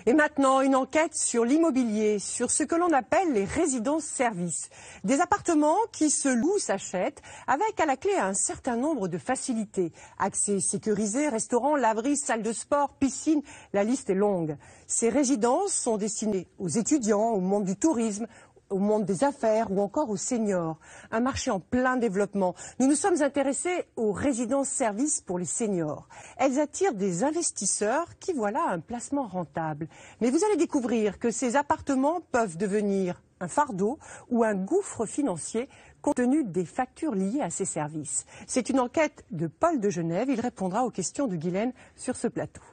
Et maintenant, une enquête sur l'immobilier, sur ce que l'on appelle les résidences-services. Des appartements qui se louent, s'achètent, avec à la clé un certain nombre de facilités. Accès sécurisé, restaurant, laverie, salle de sport, piscine, la liste est longue. Ces résidences sont destinées aux étudiants, au monde du tourisme, au monde des affaires ou encore aux seniors. Un marché en plein développement. Nous nous sommes intéressés aux résidences-services pour les seniors. Elles attirent des investisseurs qui voient là un placement rentable. Mais vous allez découvrir que ces appartements peuvent devenir un fardeau ou un gouffre financier compte tenu des factures liées à ces services. C'est une enquête de Paul de Genève. Il répondra aux questions de Guylaine sur ce plateau.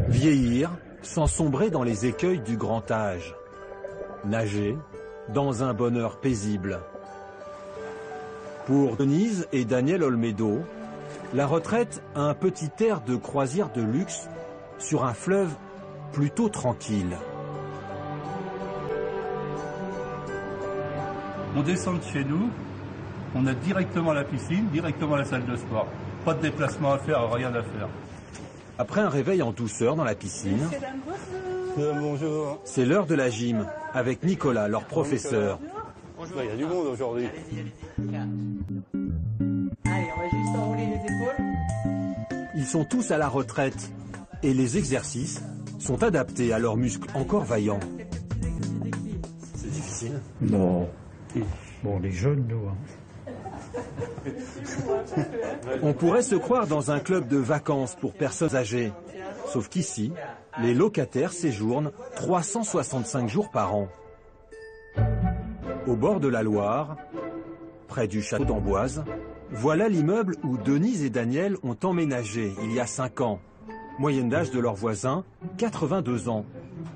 Vieillir sans sombrer dans les écueils du grand âge. Nager dans un bonheur paisible. Pour Denise et Daniel Olmedo, la retraite a un petit air de croisière de luxe sur un fleuve plutôt tranquille. On descend de chez nous, on a directement la piscine, directement la salle de sport. Pas de déplacement à faire, rien à faire. Après un réveil en douceur dans la piscine, Bonjour. c'est l'heure de la gym avec Nicolas, leur professeur. Bonjour. Il y a du monde aujourd'hui. Allez, on va juste enrouler les épaules. Ils sont tous à la retraite et les exercices sont adaptés à leurs muscles encore vaillants. C'est difficile? Non. Bon, les jeunes, nous. On pourrait se croire dans un club de vacances pour personnes âgées. Sauf qu'ici, les locataires séjournent 365 jours par an. Au bord de la Loire, près du château d'Amboise, voilà l'immeuble où Denise et Daniel ont emménagé il y a 5 ans. Moyenne d'âge de leurs voisins, 82 ans.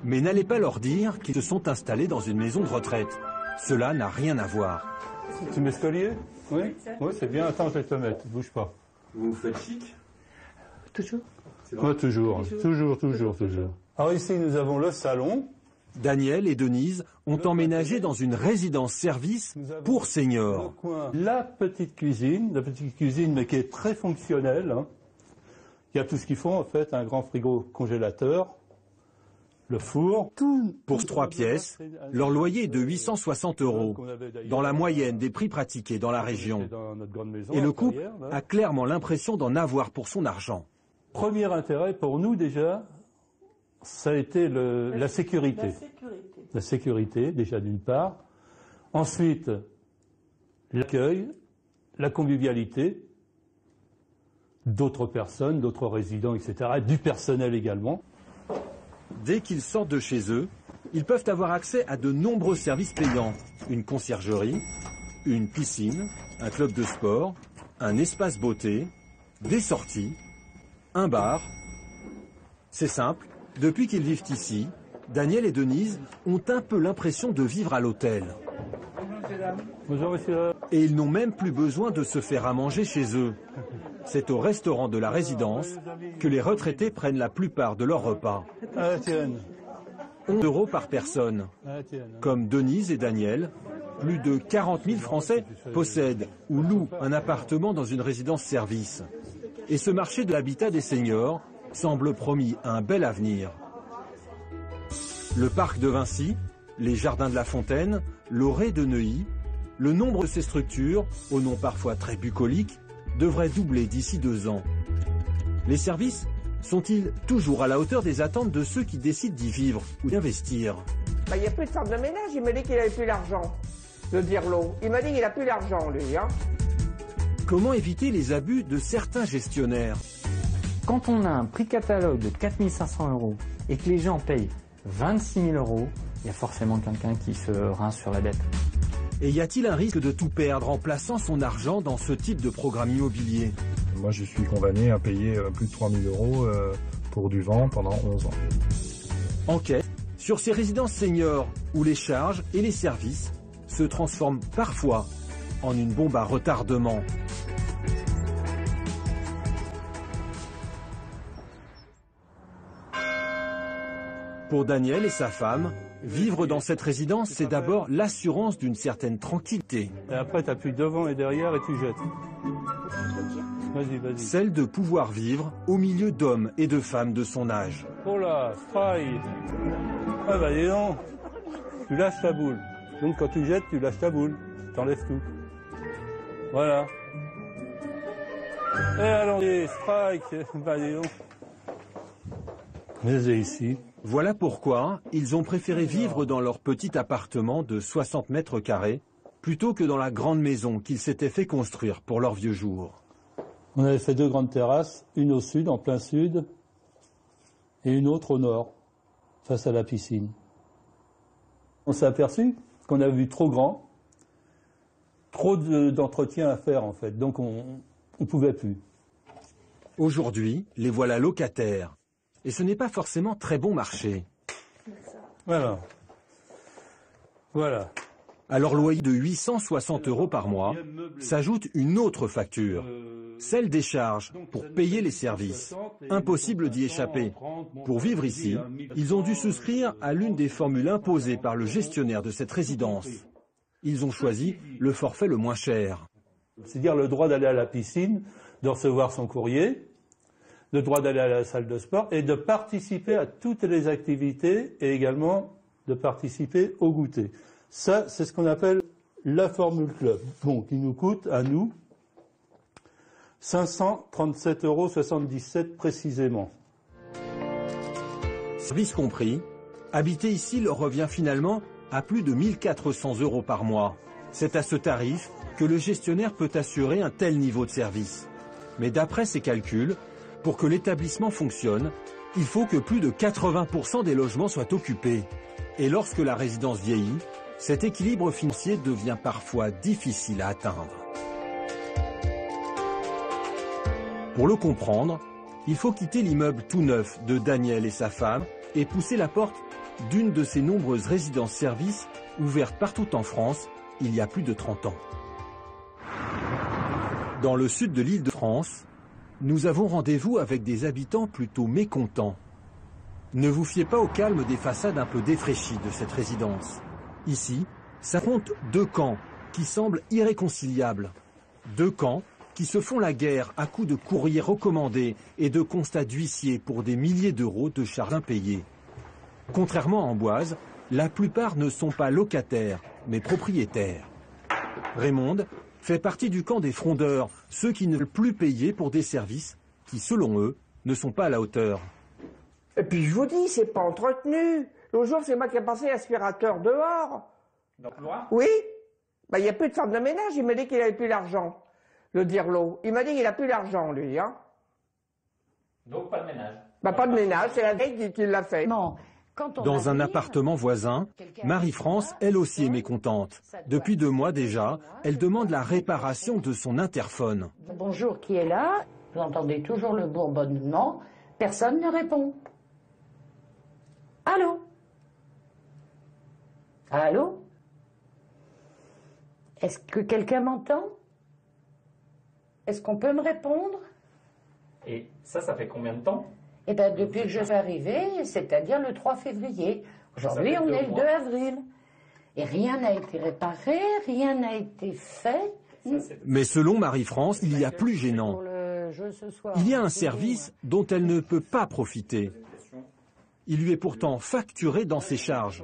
Mais n'allez pas leur dire qu'ils se sont installés dans une maison de retraite. Cela n'a rien à voir. Tu mets ce collier? Oui, oui, c'est bien. Attends, je vais te le mettre. Bouge pas. Vous vous faites chic? Toujours. Moi, toujours. Alors ici, nous avons le salon. Daniel et Denise ont emménagé dans une résidence-service pour seniors. La petite cuisine, mais qui est très fonctionnelle. Hein. Il y a tout ce qu'il faut, en fait, un grand frigo congélateur, le four. Pour 3 pièces, leur loyer est de 860 €, dans la moyenne des prix pratiqués dans la région. Et le couple a clairement l'impression d'en avoir pour son argent. Premier intérêt pour nous déjà, ça a été la sécurité. La sécurité, déjà d'une part. Ensuite, l'accueil, la convivialité d'autres personnes, d'autres résidents, etc., du personnel également. Dès qu'ils sortent de chez eux, ils peuvent avoir accès à de nombreux services payants. Une conciergerie, une piscine, un club de sport, un espace beauté, des sorties, un bar. C'est simple, depuis qu'ils vivent ici, Daniel et Denise ont un peu l'impression de vivre à l'hôtel. Bonjour monsieur. Et ils n'ont même plus besoin de se faire à manger chez eux. C'est au restaurant de la résidence que les retraités prennent la plupart de leurs repas. 11 € par personne. Comme Denise et Daniel, plus de 40 000 Français possèdent ou louent un appartement dans une résidence-service. Et ce marché de l'habitat des seniors semble promis à un bel avenir. Le parc de Vinci, les jardins de la Fontaine, l'Orée de Neuilly, le nombre de ces structures, au nom parfois très bucolique, devrait doubler d'ici 2 ans. Les services sont-ils toujours à la hauteur des attentes de ceux qui décident d'y vivre ou d'y investir? Il n'y a plus de femme de ménage, il m'a dit qu'il n'avait plus l'argent, le Birlot. Il m'a dit qu'il n'a plus l'argent, lui. Hein. Comment éviter les abus de certains gestionnaires? Quand on a un prix catalogue de 4 500 € et que les gens payent 26 000 €, il y a forcément quelqu'un qui se rince sur la bête. Et y a-t-il un risque de tout perdre en plaçant son argent dans ce type de programme immobilier? Moi, je suis condamné à payer plus de 3 000 € pour du vent pendant 11 ans. Enquête sur ces résidences seniors où les charges et les services se transforment parfois en une bombe à retardement. Pour Daniel et sa femme, vivre dans cette résidence, c'est d'abord l'assurance d'une certaine tranquillité. Et après, tu appuies devant et derrière et tu jettes. Vas-y, vas-y. Celle de pouvoir vivre au milieu d'hommes et de femmes de son âge. Oh là, strike. Ah bah dis donc, tu lâches ta boule. Donc quand tu jettes, tu lâches ta boule. T'enlèves tout. Voilà. Et allons-y, strike. Bah dis donc. Vas-y ici. Voilà pourquoi ils ont préféré vivre dans leur petit appartement de 60 mètres carrés plutôt que dans la grande maison qu'ils s'étaient fait construire pour leurs vieux jours. On avait fait 2 grandes terrasses, une au sud, en plein sud, et une autre au nord, face à la piscine. On s'est aperçu qu'on a vu trop grand, trop d'entretien à faire en fait, donc on ne pouvait plus. Aujourd'hui, les voilà locataires. Et ce n'est pas forcément très bon marché. Voilà. Voilà. À leur loyer de 860 € par mois, s'ajoute une autre facture, celle des charges pour payer les services. Impossible d'y échapper. Pour vivre ici, ils ont dû souscrire à l'une des formules imposées par le gestionnaire de cette résidence. Ils ont choisi le forfait le moins cher. C'est-à-dire le droit d'aller à la piscine, de recevoir son courrier, le droit d'aller à la salle de sport et de participer à toutes les activités et également de participer au goûter. Ça, c'est ce qu'on appelle la Formule Club, bon, qui nous coûte, à nous, 537,77 € précisément. Service compris, habiter ici leur revient finalement à plus de 1 400 € par mois. C'est à ce tarif que le gestionnaire peut assurer un tel niveau de service. Mais d'après ses calculs, pour que l'établissement fonctionne, il faut que plus de 80% des logements soient occupés. Et lorsque la résidence vieillit, cet équilibre financier devient parfois difficile à atteindre. Pour le comprendre, il faut quitter l'immeuble tout neuf de Daniel et sa femme et pousser la porte d'une de ces nombreuses résidences-services ouvertes partout en France il y a plus de 30 ans. Dans le sud de l'Île-de-France, nous avons rendez-vous avec des habitants plutôt mécontents. Ne vous fiez pas au calme des façades un peu défraîchies de cette résidence. Ici, s'affrontent 2 camps qui semblent irréconciliables. 2 camps qui se font la guerre à coups de courriers recommandés et de constats d'huissiers pour des milliers d'euros de charges impayées. Contrairement à Amboise, la plupart ne sont pas locataires, mais propriétaires. Raymonde fait partie du camp des frondeurs, ceux qui ne veulent plus payer pour des services qui, selon eux, ne sont pas à la hauteur. Et puis je vous dis, c'est pas entretenu. L'autre jour, c'est moi qui ai passé l'aspirateur dehors. Donc, Laura ? Oui. Il n'y a plus de femme de ménage, il m'a dit qu'il n'avait plus l'argent. Le dirlo. Il m'a dit qu'il n'a plus l'argent, lui. Hein. Donc pas de ménage. Pas de ménage, c'est la veille qui l'a fait. Non. Dans un appartement voisin, Marie-France, elle aussi, est mécontente. Depuis 2 mois déjà, elle demande la réparation de son interphone. Bonjour, qui est là? Vous entendez toujours le bourdonnement. Personne ne répond. Allô? Allô? Est-ce que quelqu'un m'entend? Est-ce qu'on peut me répondre? Et ça fait combien de temps? Eh bien, depuis que je suis arrivée, c'est-à-dire le 3 février. Aujourd'hui, on est le 2 avril. Et rien n'a été réparé, rien n'a été fait. Mais selon Marie-France, il y a plus gênant. Il y a un service dont elle ne peut pas profiter. Il lui est pourtant facturé dans ses charges.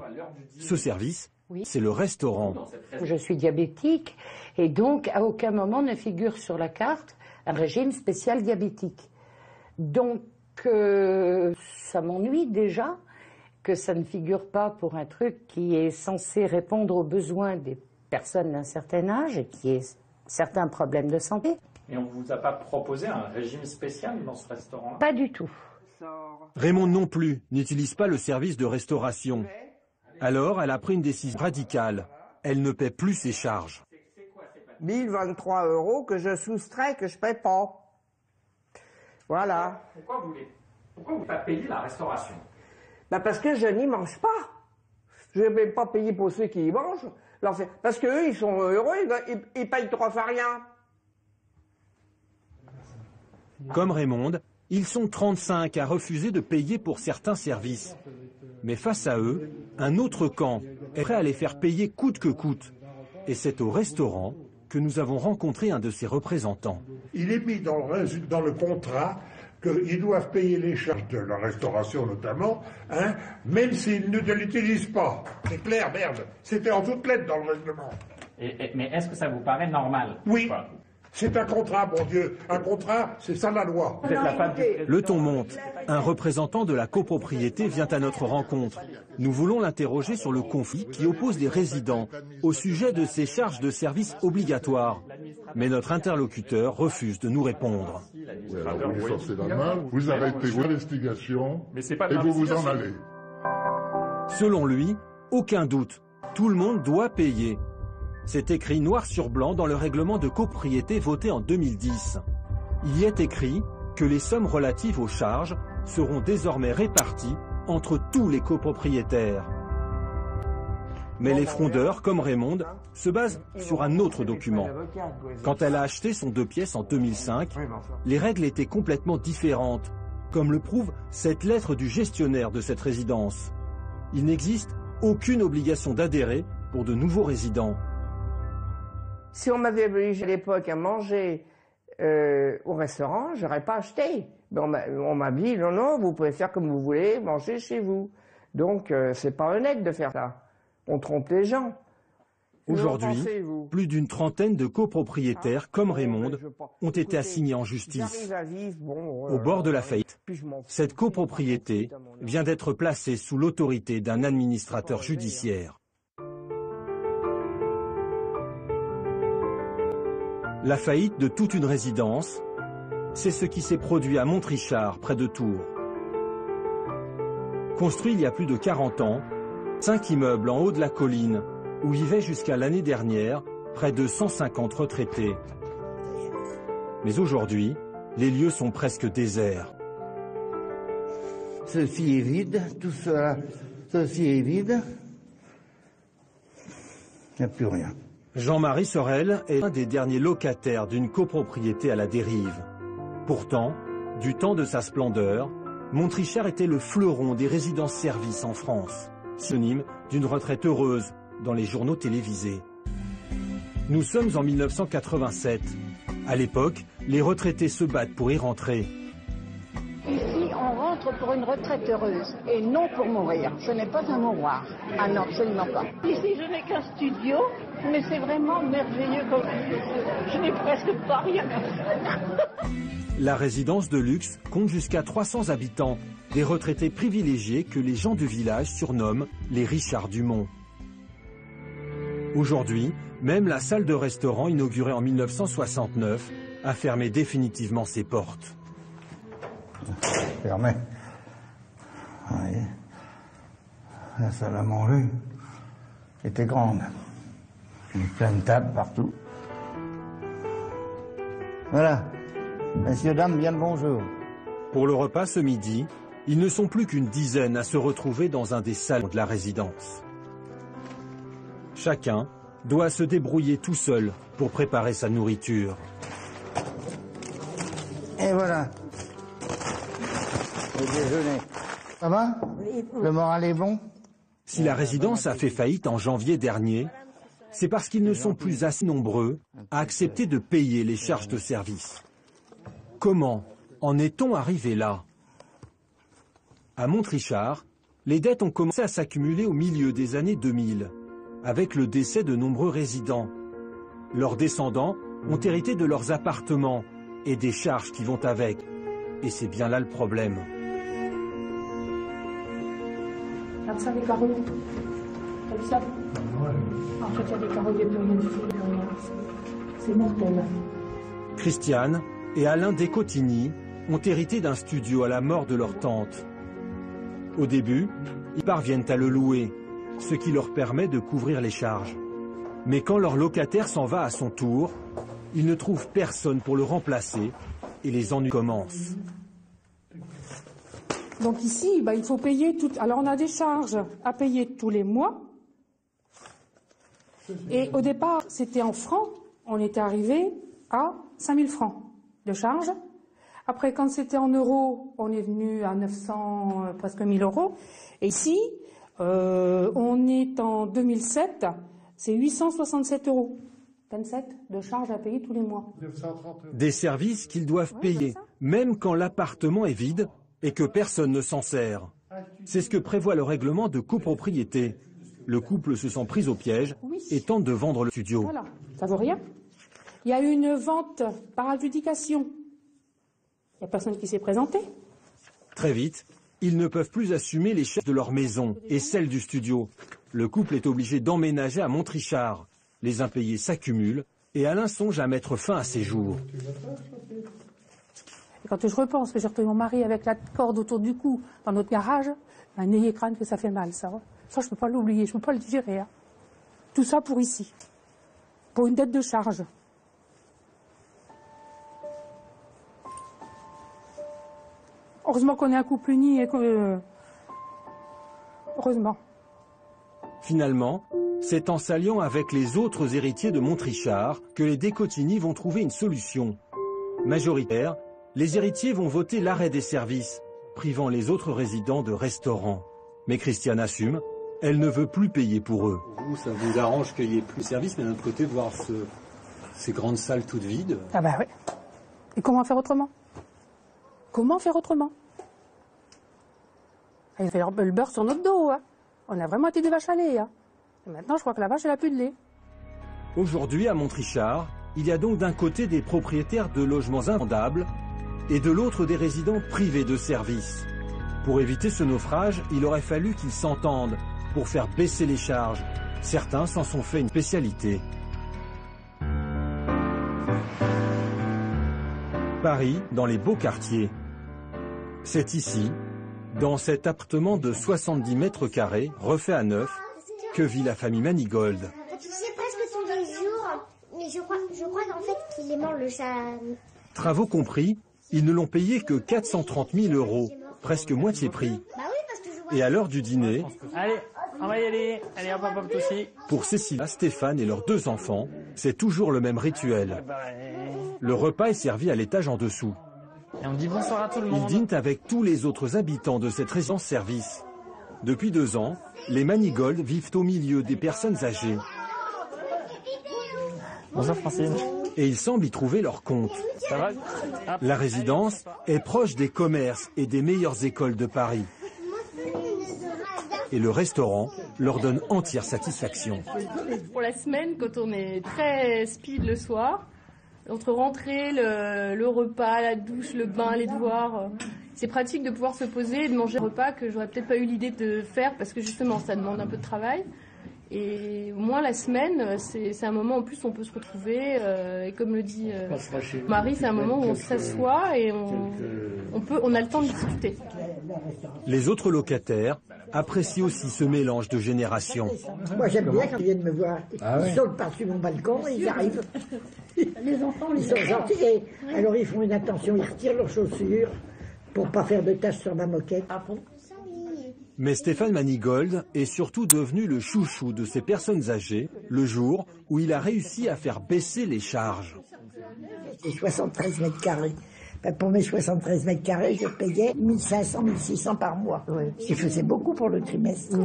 Ce service, c'est le restaurant. Je suis diabétique et donc à aucun moment ne figure sur la carte un régime spécial diabétique. Donc ça m'ennuie déjà que ça ne figure pas pour un truc qui est censé répondre aux besoins des personnes d'un certain âge et qui est certains problèmes de santé. Et on ne vous a pas proposé un régime spécial dans ce restaurant-là? Pas du tout. Raymonde non plus n'utilise pas le service de restauration. Alors, elle a pris une décision radicale. Elle ne paie plus ses charges. 1023 € que je soustrais, que je ne paie pas. Voilà. Pourquoi vous ne pas payer la restauration? Parce que je n'y mange pas. Je ne vais pas payer pour ceux qui y mangent. Parce qu'eux, ils sont heureux, ils payent 3 fois rien. Comme Raymonde, ils sont 35 à refuser de payer pour certains services. Mais face à eux, un autre camp est prêt à les faire payer coûte que coûte. Et c'est au restaurant que nous avons rencontré un de ses représentants. il est mis dans le contrat qu'ils doivent payer les charges de la restauration notamment, hein, même s'ils ne l'utilisent pas. C'est clair, merde. C'était en toutes lettres dans le règlement. Mais est-ce que ça vous paraît normal? Oui. C'est un contrat, mon Dieu. Un contrat, c'est ça la loi. Le ton monte. Un représentant de la copropriété vient à notre rencontre. Nous voulons l'interroger sur le conflit qui oppose les résidents au sujet de ces charges de service obligatoires. Mais notre interlocuteur refuse de nous répondre. Oui, alors vous lui forcez la main, vous arrêtez vos investigations et vous vous en allez. Selon lui, aucun doute, tout le monde doit payer. C'est écrit noir sur blanc dans le règlement de copropriété voté en 2010. Il y est écrit que les sommes relatives aux charges seront désormais réparties entre tous les copropriétaires. Mais les frondeurs, comme Raymond, se basent sur un autre document. Quand elle a acheté son 2 pièces en 2005, les règles étaient complètement différentes, comme le prouve cette lettre du gestionnaire de cette résidence. Il n'existe aucune obligation d'adhérer pour de nouveaux résidents. Si on m'avait obligé à l'époque à manger au restaurant, j'aurais pas acheté. Mais on m'a dit non, vous pouvez faire comme vous voulez, manger chez vous. Donc c'est pas honnête de faire ça. On trompe les gens. Aujourd'hui, plus d'une trentaine de copropriétaires comme Raymond ont été assignés en justice. Au bord de la faillite, cette copropriété vient d'être placée sous l'autorité d'un administrateur judiciaire. La faillite de toute une résidence, c'est ce qui s'est produit à Montrichard, près de Tours. Construit il y a plus de 40 ans, 5 immeubles en haut de la colline, où vivaient jusqu'à l'année dernière près de 150 retraités. Mais aujourd'hui, les lieux sont presque déserts. Ceci est vide, tout cela, ceci est vide. Il n'y a plus rien. Jean-Marie Sorel est un des derniers locataires d'une copropriété à la dérive. Pourtant, du temps de sa splendeur, Montrichard était le fleuron des résidences-services en France, synonyme d'une retraite heureuse dans les journaux télévisés. Nous sommes en 1987. À l'époque, les retraités se battent pour y rentrer. Ici, on rentre pour une retraite heureuse et non pour mourir. Ce n'est pas un mouroir. Ah non, absolument pas. Ici, je n'ai qu'un studio, mais c'est vraiment merveilleux. Je n'ai presque pas rien. La résidence de luxe compte jusqu'à 300 habitants, des retraités privilégiés que les gens du village surnomment les Richard Dumont. Aujourd'hui, même la salle de restaurant inaugurée en 1969 a fermé définitivement ses portes. Fermé. Oui. La salle à manger était grande. Une pleine table partout. Voilà. Messieurs, dames, bien le bonjour. Pour le repas ce midi, ils ne sont plus qu'une dizaine à se retrouver dans un des salons de la résidence. Chacun doit se débrouiller tout seul pour préparer sa nourriture. Et voilà. Le déjeuner. Ça va? Le moral est bon? Si la résidence a fait faillite en janvier dernier, c'est parce qu'ils ne sont plus assez nombreux à accepter de payer les charges de service. Comment en est-on arrivé là? À Montrichard, les dettes ont commencé à s'accumuler au milieu des années 2000, avec le décès de nombreux résidents. Leurs descendants ont hérité de leurs appartements et des charges qui vont avec. Et c'est bien là le problème. Regarde ça, les carreaux. Comme ça. En fait, il y a des carreaux, il n'y a plus rien du tout. C'est mortel. Christiane et Alain Descotigny ont hérité d'un studio à la mort de leur tante. Au début, ils parviennent à le louer, ce qui leur permet de couvrir les charges. Mais quand leur locataire s'en va à son tour, ils ne trouvent personne pour le remplacer et les ennuis commencent. Donc ici, il faut payer tout. Alors on a des charges à payer tous les mois. Et au départ, c'était en francs. On était arrivé à 5 000 francs de charges. Après, quand c'était en euros, on est venu à 900, presque 1000 euros. Et ici, on est en 2007, c'est 867 euros 27 de charges à payer tous les mois. Des services qu'ils doivent payer, même quand l'appartement est vide et que personne ne s'en sert. C'est ce que prévoit le règlement de copropriété. Le couple se sent pris au piège et tente de vendre le studio. Voilà, ça vaut rien. Il y a eu une vente par adjudication. Il n'y a personne qui s'est présenté. Très vite, ils ne peuvent plus assumer les charges de leur maison et celles du studio. Le couple est obligé d'emménager à Montrichard. Les impayés s'accumulent et Alain songe à mettre fin à ses jours. Et quand je repense que j'ai retrouvé mon mari avec la corde autour du cou dans notre garage, n'ayez crainte que ça fait mal, ça. Ça, je ne peux pas l'oublier, je ne peux pas le digérer. Hein. Tout ça pour ici. Pour une dette de charge. Heureusement qu'on est un couple uni et que... Heureusement. Finalement, c'est en s'alliant avec les autres héritiers de Montrichard que les Décotini vont trouver une solution. Majoritaire, les héritiers vont voter l'arrêt des services, privant les autres résidents de restaurants. Mais Christiane assume, elle ne veut plus payer pour eux. Vous, ça vous arrange qu'il n'y ait plus de service, mais d'un autre côté, voir ces grandes salles toutes vides. Ah bah oui. Et comment faire autrement? Comment faire autrement? Il fait le beurre sur notre dos. Hein. On a vraiment été des vaches à lait. Hein. Et maintenant, je crois que la vache, elle n'a plus de lait. Aujourd'hui, à Montrichard, il y a donc d'un côté des propriétaires de logements invendables et de l'autre des résidents privés de services. Pour éviter ce naufrage, il aurait fallu qu'ils s'entendent pour faire baisser les charges. Certains s'en sont fait une spécialité. Paris, dans les beaux quartiers. C'est ici, dans cet appartement de 70 mètres carrés, refait à neuf, que vit la famille Manigold. C'est presque tous les jours, mais je crois qu'en fait qu'il est mort le chat. Travaux compris, ils ne l'ont payé que 430 000 €, presque moitié prix. Et à l'heure du dîner, Allez, on va y aller. Allez, hop, hop, hop, aussi. pour Cécilia, Stéphane et leurs 2 enfants, c'est toujours le même rituel. Le repas est servi à l'étage en dessous. Et on dit bonsoir à tout le Ils monde. dînent avec tous les autres habitants de cette résidence-service. Depuis 2 ans, les Manigold vivent au milieu des personnes âgées. Bonjour Francine. Et ils semblent y trouver leur compte. Ça va? La résidence est proche des commerces et des meilleures écoles de Paris. Et le restaurant leur donne entière satisfaction. Pour la semaine, quand on est très speed le soir, entre rentrer, le repas, la douche, le bain, les devoirs, c'est pratique de pouvoir se poser et de manger un repas que j'aurais peut-être pas eu l'idée de faire parce que justement ça demande un peu de travail. Et au moins la semaine, c'est un moment en plus où on peut se retrouver. Et comme le dit Marie, c'est un moment où on s'assoit et on a le temps de discuter. Les autres locataires apprécient aussi ce mélange de générations. Moi j'aime bien quand ils viennent me voir. Ils sautent par-dessus mon balcon et ils arrivent. Les enfants, Ils sont gentils. Et alors ils font une attention, ils retirent leurs chaussures pour pas faire de taches sur ma moquette. Mais Stéphane Manigold est surtout devenu le chouchou de ces personnes âgées le jour où il a réussi à faire baisser les charges. C'est 73 mètres carrés. Ben, pour mes 73 mètres carrés, je payais 1500, 1600 par mois. Ce qui faisait beaucoup pour le trimestre.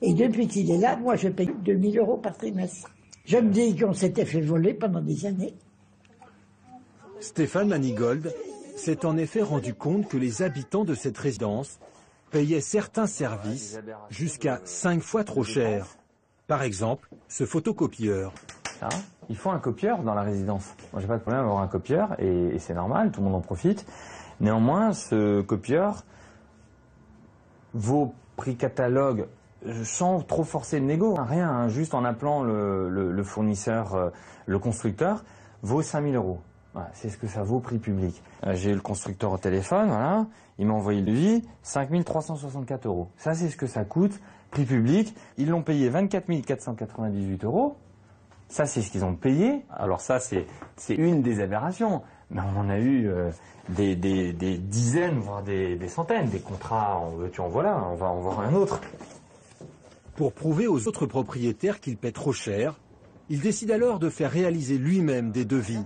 Et depuis qu'il est là, moi je paye 2000 € par trimestre. Je me dis qu'on s'était fait voler pendant des années. Stéphane Manigold s'est en effet rendu compte que les habitants de cette résidence payaient certains services jusqu'à 5 fois trop cher. Par exemple, ce photocopieur. Il faut un copieur dans la résidence. Moi, j'ai pas de problème à avoir un copieur et c'est normal, tout le monde en profite. Néanmoins, ce copieur, vos prix catalogue, sans trop forcer le négo, rien, hein, juste en appelant le fournisseur, le constructeur, vaut 5000 €. Voilà, c'est ce que ça vaut prix public. J'ai eu le constructeur au téléphone, voilà, il m'a envoyé le devis, 5364 €. Ça, c'est ce que ça coûte, prix public. Ils l'ont payé 24 498 €. Ça, c'est ce qu'ils ont payé. Alors ça, c'est une des aberrations. Mais on en a eu des dizaines, voire des centaines. Des contrats, en veux-tu, en voilà, on va en voir un autre. Pour prouver aux autres propriétaires qu'il paie trop cher, il décide alors de faire réaliser lui-même des devis.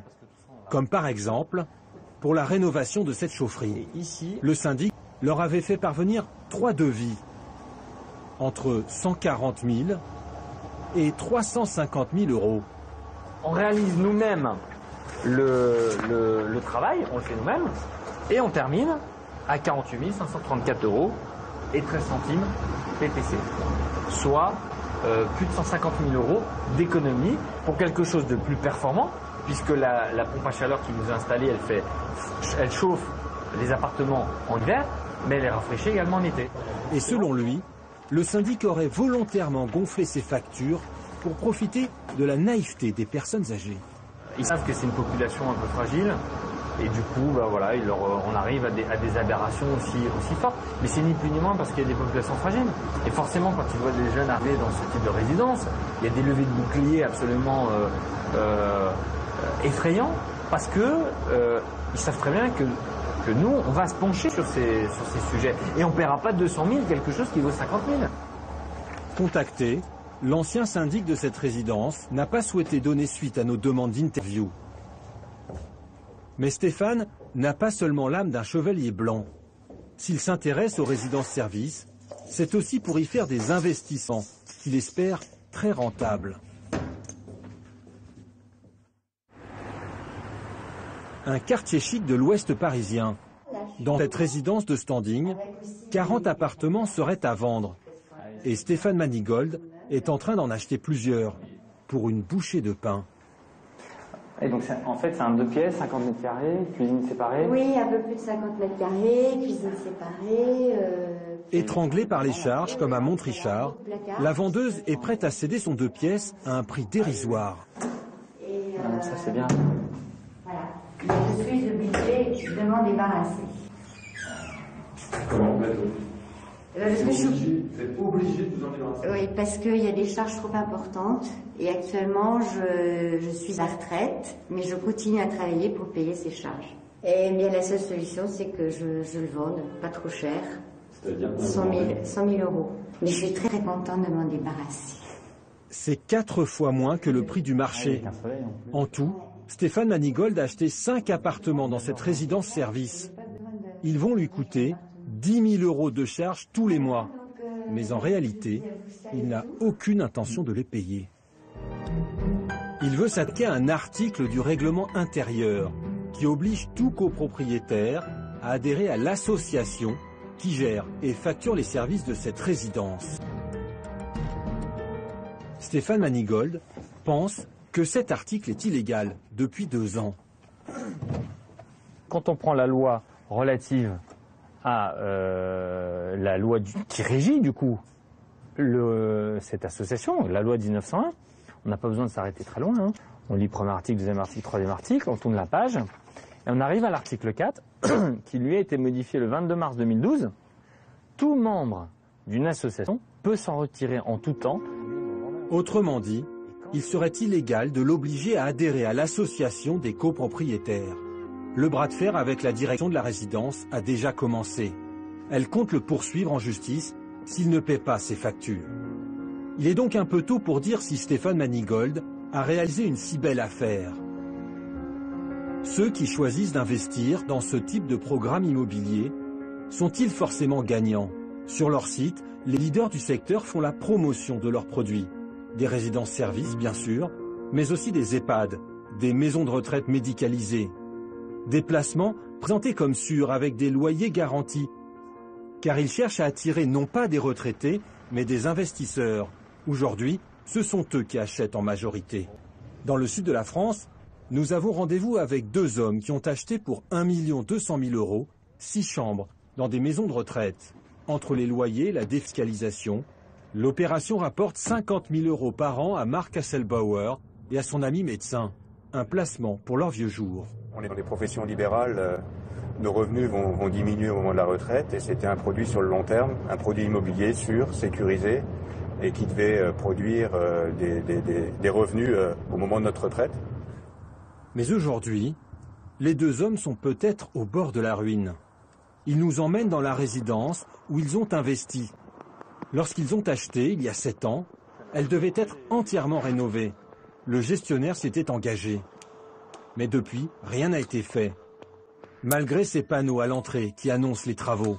Comme par exemple, pour la rénovation de cette chaufferie. Le syndic leur avait fait parvenir 3 devis, entre 140 000 et 350 000 €. On réalise nous-mêmes le travail, on le fait nous-mêmes, et on termine à 48 534 € et 13 centimes PPC, soit plus de 150 000 € d'économie pour quelque chose de plus performant, puisque la pompe à chaleur qui nous est installée, elle chauffe les appartements en hiver, mais elle les rafraîchit également en été. Et selon lui, le syndic aurait volontairement gonflé ses factures pour profiter de la naïveté des personnes âgées. Ils savent que c'est une population un peu fragile, et du coup, voilà, on arrive à des aberrations aussi fortes. Mais c'est ni plus ni moins parce qu'il y a des populations fragiles. Et forcément, quand ils voient des jeunes arriver dans ce type de résidence, il y a des levées de boucliers absolument effrayants, parce que ils savent très bien que nous, on va se pencher sur ces sujets. Et on ne paiera pas 200 000 quelque chose qui vaut 50 000. Contacté, l'ancien syndic de cette résidence n'a pas souhaité donner suite à nos demandes d'interview. Mais Stéphane n'a pas seulement l'âme d'un chevalier blanc. S'il s'intéresse aux résidences-services, c'est aussi pour y faire des investissements qu'il espère très rentables. Un quartier chic de l'ouest parisien. Dans cette résidence de standing, 40 appartements seraient à vendre. Et Stéphane Manigold est en train d'en acheter plusieurs pour une bouchée de pain. Et donc en fait c'est un 2 pièces, 50 mètres carrés, cuisine séparée. Oui, un peu plus de 50 mètres carrés, cuisine séparée. Étranglée par les charges comme à Montrichard, la vendeuse est prête à céder son 2 pièces à un prix dérisoire. Ça c'est bien. Voilà. Je suis obligée de m'en débarrasser. Comment Parce que vous êtes obligé de vous en débarrasser. Oui, parce qu'il y a des charges trop importantes et actuellement je suis à retraite, mais je continue à travailler pour payer ces charges. Et bien la seule solution, c'est que je le vende pas trop cher, C'est-à-dire 100 000 €. Mais je suis très très contente de m'en débarrasser. C'est 4 fois moins que le prix du marché. En tout, Stéphane Manigold a acheté 5 appartements dans cette résidence-service. Ils vont lui coûter 10 000 € de charges tous les mois. Mais en réalité, il n'a aucune intention de les payer. Il veut s'attaquer à un article du règlement intérieur qui oblige tout copropriétaire à adhérer à l'association qui gère et facture les services de cette résidence. Stéphane Manigold pense que cet article est illégal depuis 2 ans. Quand on prend la loi relative à la loi qui régit du coup cette association, la loi 1901, on n'a pas besoin de s'arrêter très loin. Hein. On lit premier article, deuxième article, troisième article, on tourne la page, et on arrive à l'article 4, qui lui a été modifié le 22 mars 2012. Tout membre d'une association peut s'en retirer en tout temps. Autrement dit, il serait illégal de l'obliger à adhérer à l'association des copropriétaires. Le bras de fer avec la direction de la résidence a déjà commencé. Elle compte le poursuivre en justice s'il ne paie pas ses factures. Il est donc un peu tôt pour dire si Stéphane Manigold a réalisé une si belle affaire. Ceux qui choisissent d'investir dans ce type de programme immobilier sont-ils forcément gagnants? Sur leur site, les leaders du secteur font la promotion de leurs produits. Des résidences-services, bien sûr, mais aussi des EHPAD, des maisons de retraite médicalisées. Des placements présentés comme sûrs avec des loyers garantis. Car ils cherchent à attirer non pas des retraités, mais des investisseurs. Aujourd'hui, ce sont eux qui achètent en majorité. Dans le sud de la France, nous avons rendez-vous avec 2 hommes qui ont acheté pour 1 200 000 €, 6 chambres, dans des maisons de retraite. Entre les loyers, la défiscalisation, l'opération rapporte 50 000 € par an à Marc Hasselbauer et à son ami médecin. Un placement pour leurs vieux jours. On est dans des professions libérales, nos revenus vont diminuer au moment de la retraite et c'était un produit sur le long terme, un produit immobilier sûr, sécurisé et qui devait produire des revenus au moment de notre retraite. Mais aujourd'hui, les 2 hommes sont peut-être au bord de la ruine. Ils nous emmènent dans la résidence où ils ont investi. Lorsqu'ils ont acheté, il y a 7 ans, elle devait être entièrement rénovée. Le gestionnaire s'était engagé. Mais depuis, rien n'a été fait. Malgré ces panneaux à l'entrée qui annoncent les travaux.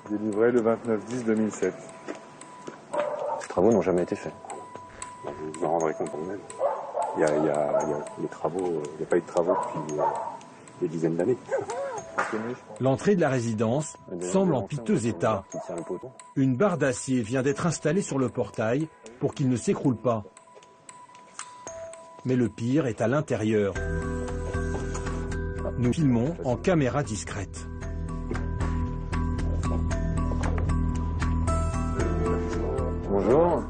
Délivré le 29/10/2007. Ces travaux n'ont jamais été faits. Vous en rendrez compte pour vous-même. il y a les travaux, il n'y a pas eu de travaux depuis des dizaines d'années. L'entrée de la résidence semble en piteux état. Une barre d'acier vient d'être installée sur le portail pour qu'il ne s'écroule pas. Mais le pire est à l'intérieur. Nous filmons en caméra discrète. Bonjour.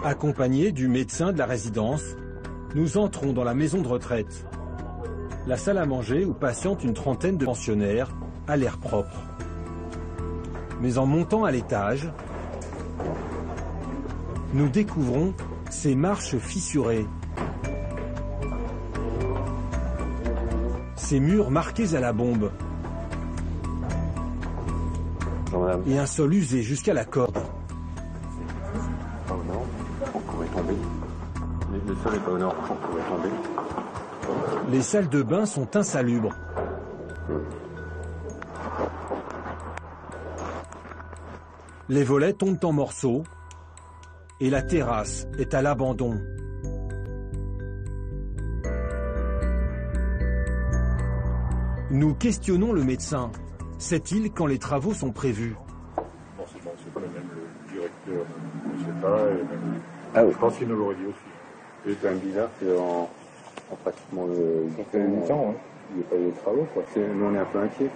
Accompagnés du médecin de la résidence, nous entrons dans la maison de retraite. La salle à manger où patientent une trentaine de pensionnaires a l'air propre. Mais en montant à l'étage, nous découvrons ces marches fissurées. Ces murs marqués à la bombe. Et un sol usé jusqu'à la corde. Oh non, on pourrait tomber. Le sol n'est pas au nord, on pourrait tomber. Les salles de bain sont insalubres. Les volets tombent en morceaux et la terrasse est à l'abandon. Nous questionnons le médecin. Sait-il quand les travaux sont prévus? C'est pas le même le directeur, je sais pas. Et même, je pense qu'il nous l'aurait dit aussi. C'est un bizarre qu'en pratiquement 8 ans, il n'y a pas eu de travaux. Quoi. Nous, on est un peu inquiets.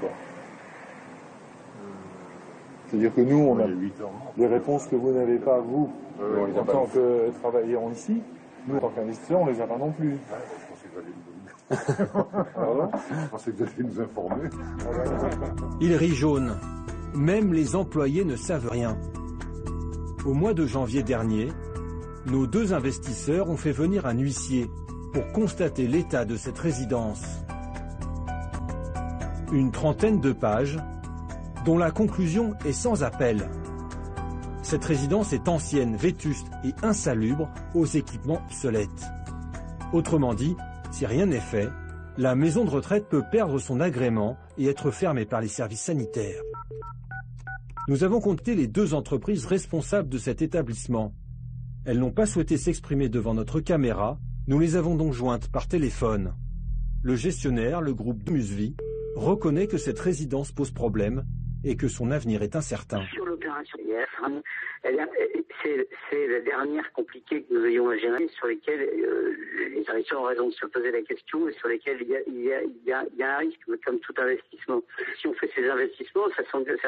C'est-à-dire que nous, on a les réponses que vous n'avez pas, vous, en tant que travailleurs ici. Nous, en tant qu'investisseurs, on ne les a pas non plus. Je pensais que vous alliez nous informer. Il rit jaune. Même les employés ne savent rien. Au mois de janvier dernier, nos deux investisseurs ont fait venir un huissier pour constater l'état de cette résidence. Une trentaine de pages, dont la conclusion est sans appel. Cette résidence est ancienne, vétuste et insalubre aux équipements obsolètes. Autrement dit, si rien n'est fait, la maison de retraite peut perdre son agrément et être fermée par les services sanitaires. Nous avons contacté les deux entreprises responsables de cet établissement. Elles n'ont pas souhaité s'exprimer devant notre caméra, nous les avons donc jointes par téléphone. Le gestionnaire, le groupe Domusvie, reconnaît que cette résidence pose problème et que son avenir est incertain. Sur l'opération hier, c'est la dernière compliquée que nous ayons à gérer, sur lesquelles les investisseurs ont raison de se poser la question et sur lesquelles il y a un risque, comme tout investissement. Si on fait ces investissements, ça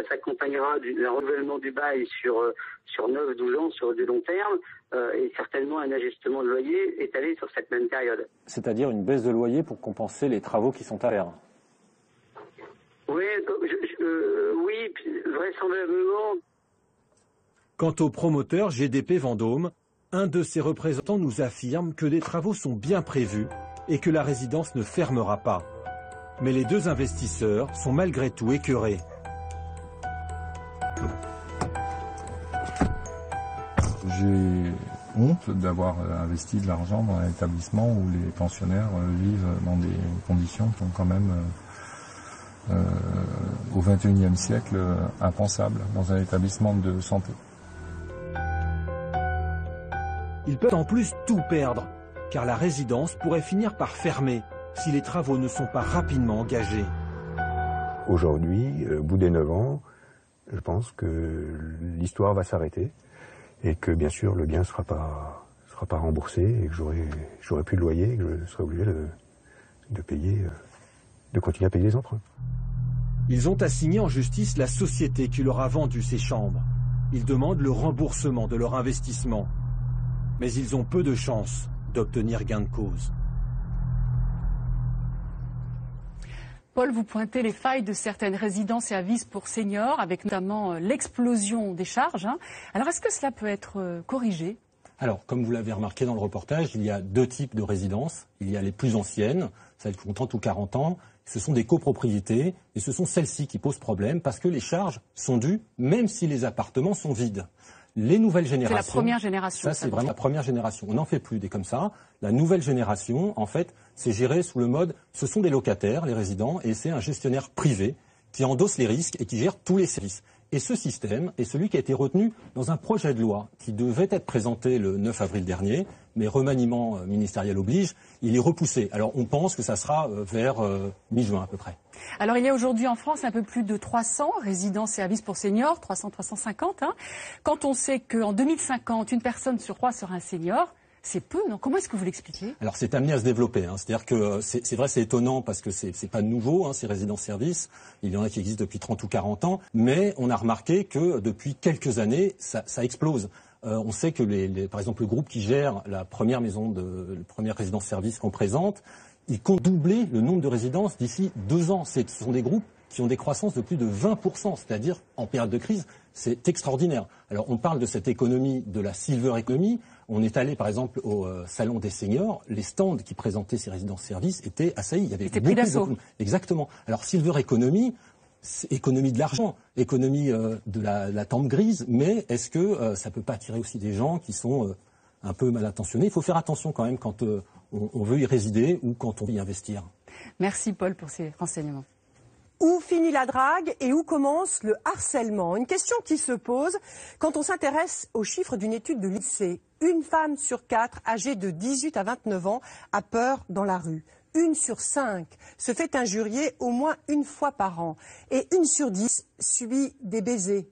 s'accompagnera d'un renouvellement du bail sur 9-12 ans, sur du long terme, et certainement un ajustement de loyer étalé sur cette même période. C'est-à-dire une baisse de loyer pour compenser les travaux qui sont à faire. Oui, oui, vraisemblablement. Quant au promoteur GDP Vendôme, un de ses représentants nous affirme que des travaux sont bien prévus et que la résidence ne fermera pas. Mais les deux investisseurs sont malgré tout écœurés. J'ai honte d'avoir investi de l'argent dans un établissement où les pensionnaires vivent dans des conditions qui sont quand même au XXIe siècle impensables dans un établissement de santé. Ils peuvent en plus tout perdre, car la résidence pourrait finir par fermer si les travaux ne sont pas rapidement engagés. Aujourd'hui, au bout des 9 ans, je pense que l'histoire va s'arrêter et que bien sûr le bien ne sera pas remboursé et que j'aurai plus de loyer et que je serai obligé de payer, de continuer à payer les emprunts. Ils ont assigné en justice la société qui leur a vendu ces chambres. Ils demandent le remboursement de leur investissement. Mais ils ont peu de chances d'obtenir gain de cause. Paul, vous pointez les failles de certaines résidences et services pour seniors, avec notamment l'explosion des charges. Alors, est-ce que cela peut être corrigé ? Alors, comme vous l'avez remarqué dans le reportage, il y a deux types de résidences. Il y a les plus anciennes, celles qui ont 30 ou 40 ans. Ce sont des copropriétés et ce sont celles-ci qui posent problème parce que les charges sont dues même si les appartements sont vides. Les nouvelles générations... C'est la première génération. Ça, c'est vraiment la première génération. On n'en fait plus des comme ça. La nouvelle génération, en fait, c'est géré sous le mode... Ce sont des locataires, les résidents, et c'est un gestionnaire privé qui endosse les risques et qui gère tous les services. Et ce système est celui qui a été retenu dans un projet de loi qui devait être présenté le 9 avril dernier, mais remaniement ministériel oblige, il est repoussé. Alors on pense que ça sera vers mi-juin à peu près. Alors il y a aujourd'hui en France un peu plus de 300 résidences-services pour seniors, 300-350. Quand on sait qu'en 2050, une personne sur 3 sera un senior, c'est peu, non? Comment est-ce que vous l'expliquez? Alors c'est amené à se développer. C'est-à-dire que c'est vrai, c'est étonnant parce que c'est pas nouveau, ces résidences-services. Il y en a qui existent depuis 30 ou 40 ans. Mais on a remarqué que depuis quelques années, ça explose. On sait que par exemple, le groupe qui gère la première résidence-service qu'on présente, il compte doubler le nombre de résidences d'ici 2 ans. Ce sont des groupes qui ont des croissances de plus de 20%, c'est-à-dire en période de crise, c'est extraordinaire. Alors on parle de cette économie, de la silver economy. On est allé par exemple au salon des seniors, les stands qui présentaient ces résidences-services étaient assaillis. Il y avait pris d'assaut. Exactement. Alors silver economy, c'est économie de l'argent, économie de la tente grise, mais est-ce que ça peut pas attirer aussi des gens qui sont un peu mal intentionnés? Il faut faire attention quand même quand on veut y résider ou quand on veut y investir. Merci Paul pour ces renseignements. Où finit la drague et où commence le harcèlement? Une question qui se pose quand on s'intéresse aux chiffres d'une étude de l'INSEE. Une femme sur 4 âgée de 18 à 29 ans a peur dans la rue. 1 sur 5 se fait injurier au moins une fois par an. Et 1 sur 10 subit des baisers